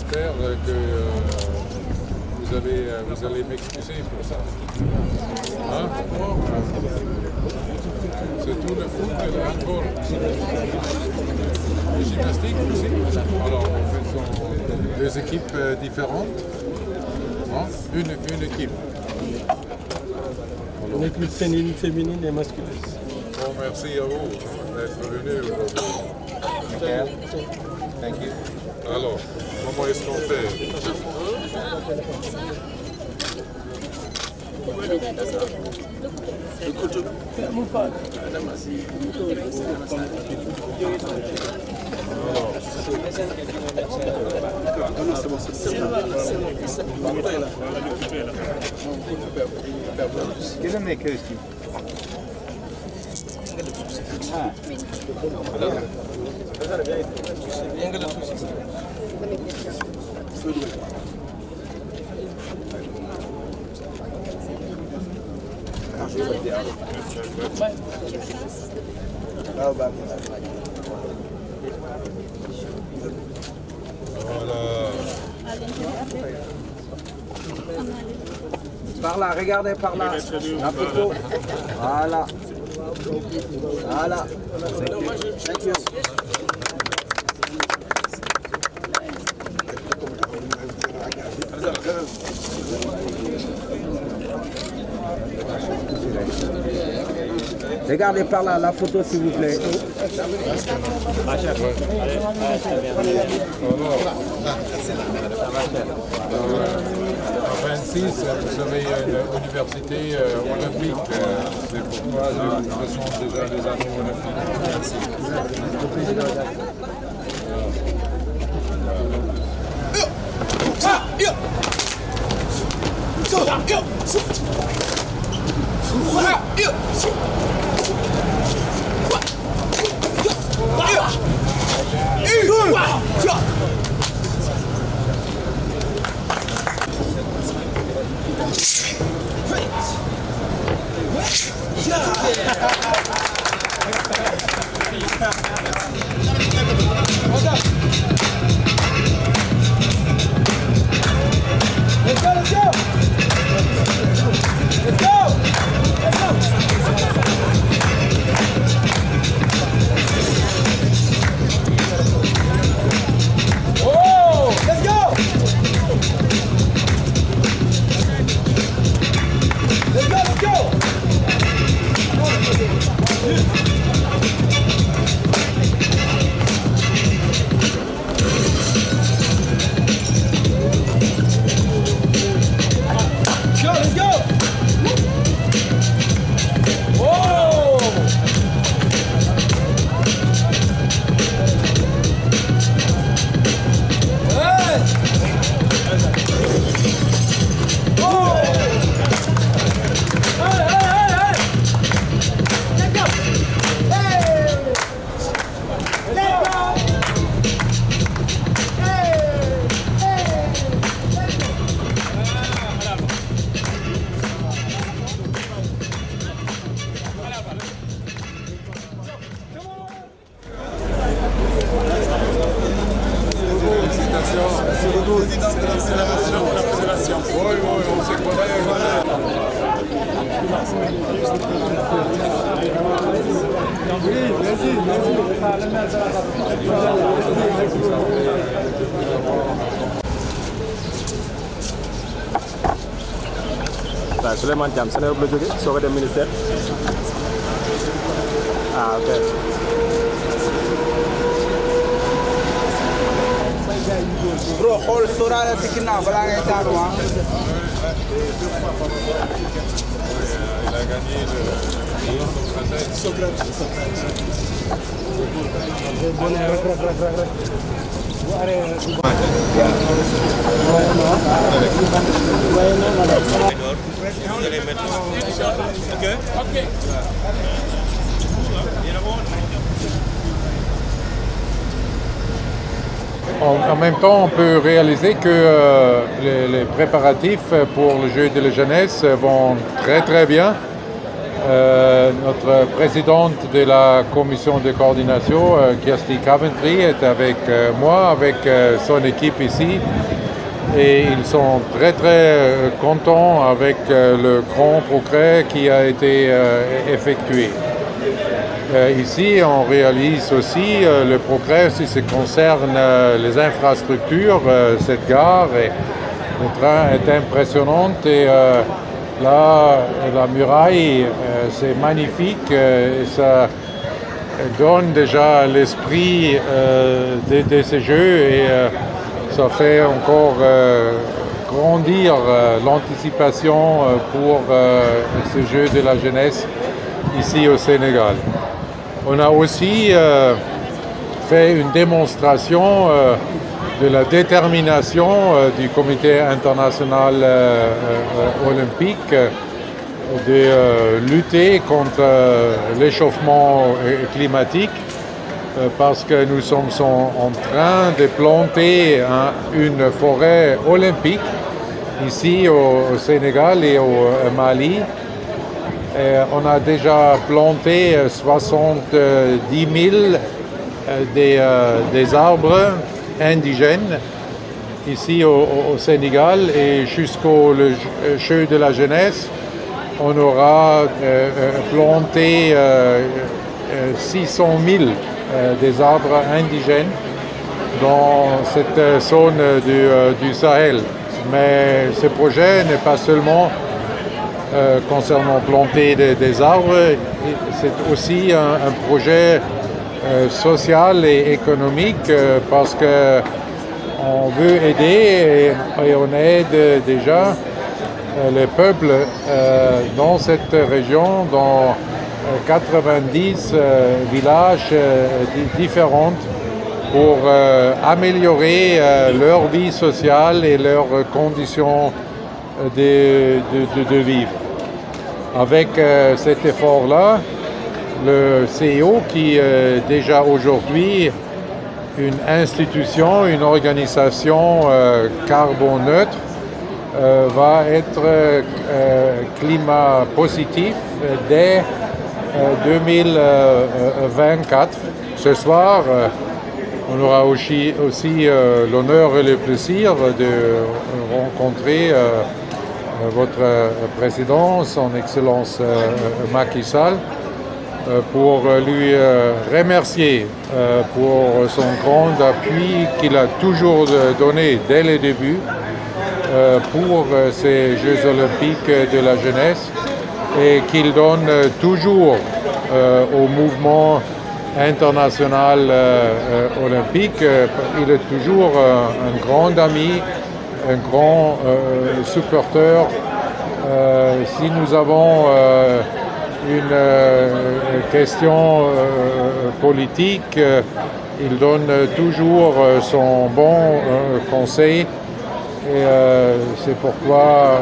j'espère que vous allez m'excuser pour ça. Hein? C'est tout le foot et le handball. Le gymnastique aussi. Alors, on fait deux équipes différentes. Hein? Une équipe. Une équipe féminine et masculine. Bon, merci à vous d'être venus aujourd'hui. Thank you. Alors, comment est-ce qu'on fait? Give them their costume. Par là, regardez par là. La photo. Voilà. Voilà. Thank you. Regardez par là la photo s'il vous plaît. En 26, vous avez une université olympique. C'est pourquoi ce sont déjà des anneaux olympiques. waaw Souleymane Thiam Sénégal la jógee soo ko dem ministère ah ok. Bro, xool sóoraale si ginnaaw balaa ngay daanu ah. Il a gagné le Socrates. En même temps, on peut réaliser que les préparatifs pour le jeu de la jeunesse vont très très bien. Notre présidente de la commission de coordination, Kirsty Coventry, est avec moi, avec son équipe ici. Et ils sont très très contents avec le grand progrès qui a été effectué. Ici, on réalise aussi le progrès si ce concerne les infrastructures. Cette gare, le train est impressionnante et là, la muraille, c'est magnifique. Et ça donne déjà l'esprit de ces jeux et ça fait encore grandir l'anticipation pour ces Jeux de la jeunesse ici au Sénégal. On a aussi fait une démonstration de la détermination du Comité international olympique de lutter contre l'échauffement climatique parce que nous sommes en train de planter une forêt olympique ici au Sénégal et au Mali. On a déjà planté 70 000 des arbres indigènes ici au Sénégal et jusqu'au Jeu de la jeunesse, on aura planté 600 000 des arbres indigènes dans cette zone du Sahel. Mais ce projet n'est pas seulement concernant planter des arbres, c'est aussi un projet social et économique parce que on veut aider et on aide déjà les peuples dans cette région, dans 90 villages différents pour améliorer leur vie sociale et leurs conditions de vivre. Avec cet effort-là, le CEO, qui est déjà aujourd'hui une institution, une organisation carbone neutre, va être climat positif dès 2024. Ce soir, on aura aussi l'honneur et le plaisir de rencontrer votre président, son Excellence Macky Sall, pour lui remercier pour son grand appui qu'il a toujours donné dès le début pour ces Jeux olympiques de la jeunesse et qu'il donne toujours au mouvement international olympique. Il est toujours un grand ami, un grand supporter. Si nous avons une question politique, il donne toujours son bon conseil et c'est pourquoi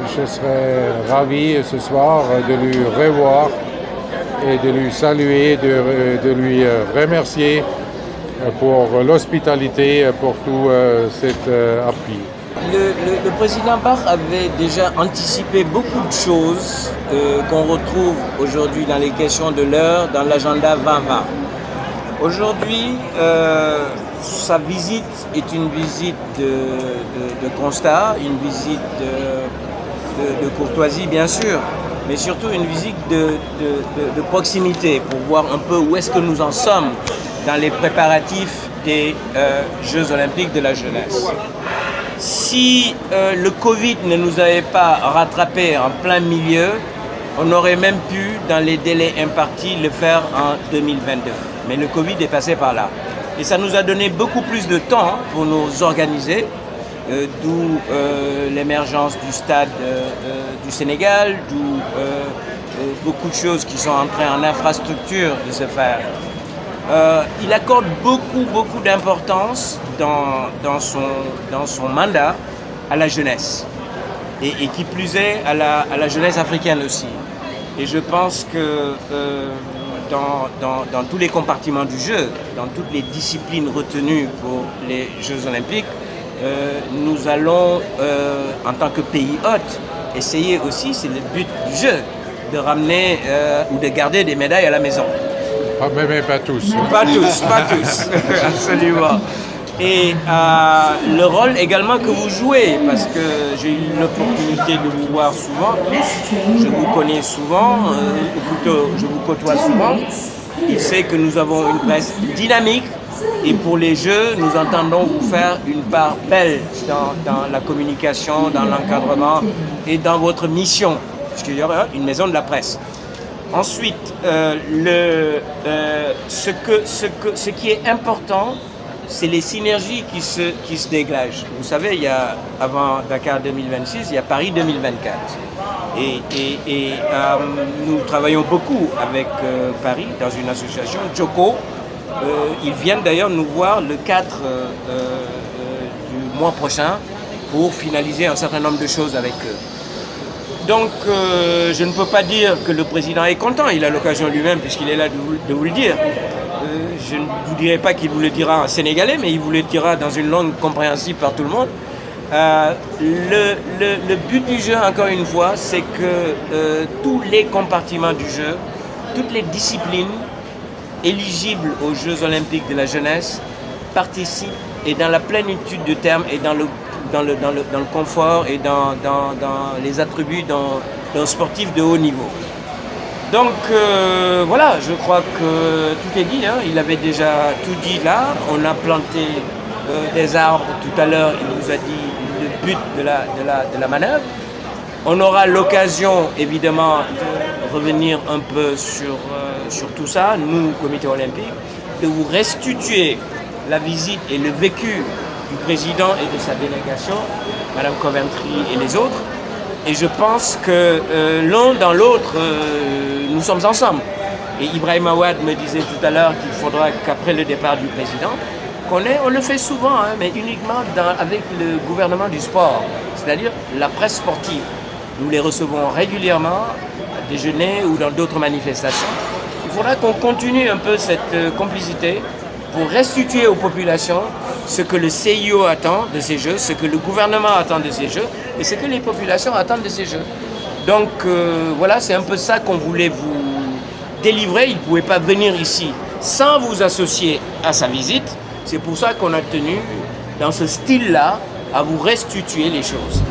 je serais ravi ce soir de lui revoir et de lui saluer, de lui remercier pour l'hospitalité, pour tout cet appui. Le président Barre avait déjà anticipé beaucoup de choses qu'on retrouve aujourd'hui dans les questions de l'heure, dans l'agenda 2020. Aujourd'hui, sa visite est une visite de constat, une visite de courtoisie bien sûr, mais surtout une visite de proximité pour voir un peu où est-ce que nous en sommes dans les préparatifs des Jeux olympiques de la jeunesse. Si le Covid ne nous avait pas rattrapé en plein milieu, on aurait même pu, dans les délais impartis, le faire en 2022. Mais le Covid est passé par là. Et ça nous a donné beaucoup plus de temps pour nous organiser, d'où l'émergence du stade du Sénégal, d'où beaucoup de choses qui sont entrées en infrastructure de se faire. Il accorde beaucoup d'importance dans son mandat à la jeunesse et qui plus est à la jeunesse africaine aussi. Et je pense que dans tous les compartiments du jeu, dans toutes les disciplines retenues pour les Jeux olympiques, nous allons, en tant que pays hôte, essayer aussi, c'est le but du jeu, de ramener ou de garder des médailles à la maison. Mais pas tous. Pas tous, absolument. Et le rôle également que vous jouez, parce que j'ai eu l'opportunité de vous voir souvent, je vous connais souvent, ou plutôt je vous côtoie souvent. Il sait que nous avons une presse dynamique et pour les Jeux, nous entendons vous faire une part belle dans la communication, dans l'encadrement et dans votre mission, puisqu'il y aura une maison de la presse. Ensuite, ce qui est important, c'est les synergies qui se dégagent. Vous savez, avant Dakar 2026, il y a Paris 2024. Et nous travaillons beaucoup avec Paris dans une association, Joko. Ils viennent d'ailleurs nous voir le 4 du mois prochain pour finaliser un certain nombre de choses avec eux. Donc, je ne peux pas dire que le président est content. Il a l'occasion lui-même, puisqu'il est là, de vous le dire. Je ne vous dirai pas qu'il vous le dira en sénégalais, mais il vous le dira dans une langue compréhensible par tout le monde. Le but du jeu, encore une fois, c'est que tous les compartiments du jeu, toutes les disciplines éligibles aux Jeux Olympiques de la jeunesse participent et dans la plénitude du terme et dans le confort et dans les attributs d'un sportif de haut niveau. Donc voilà, je crois que tout est dit, hein. Il avait déjà tout dit là. On a planté des arbres tout à l'heure, il nous a dit le but de la manœuvre. On aura l'occasion évidemment de revenir un peu sur tout ça, nous, Comité olympique, de vous restituer la visite et le vécu du président et de sa délégation, Madame Coventry et les autres. Et je pense que l'un dans l'autre, nous sommes ensemble. Et Ibrahim Awad me disait tout à l'heure qu'il faudra qu'après le départ du président, on le fait souvent, hein, mais uniquement avec le gouvernement du sport, c'est-à-dire la presse sportive. Nous les recevons régulièrement à déjeuner ou dans d'autres manifestations. Il faudra qu'on continue un peu cette complicité pour restituer aux populations ce que le CIO attend de ces Jeux, ce que le gouvernement attend de ces Jeux et ce que les populations attendent de ces Jeux. Donc voilà, c'est un peu ça qu'on voulait vous délivrer. Il ne pouvait pas venir ici sans vous associer à sa visite. C'est pour ça qu'on a tenu, dans ce style-là, à vous restituer les choses.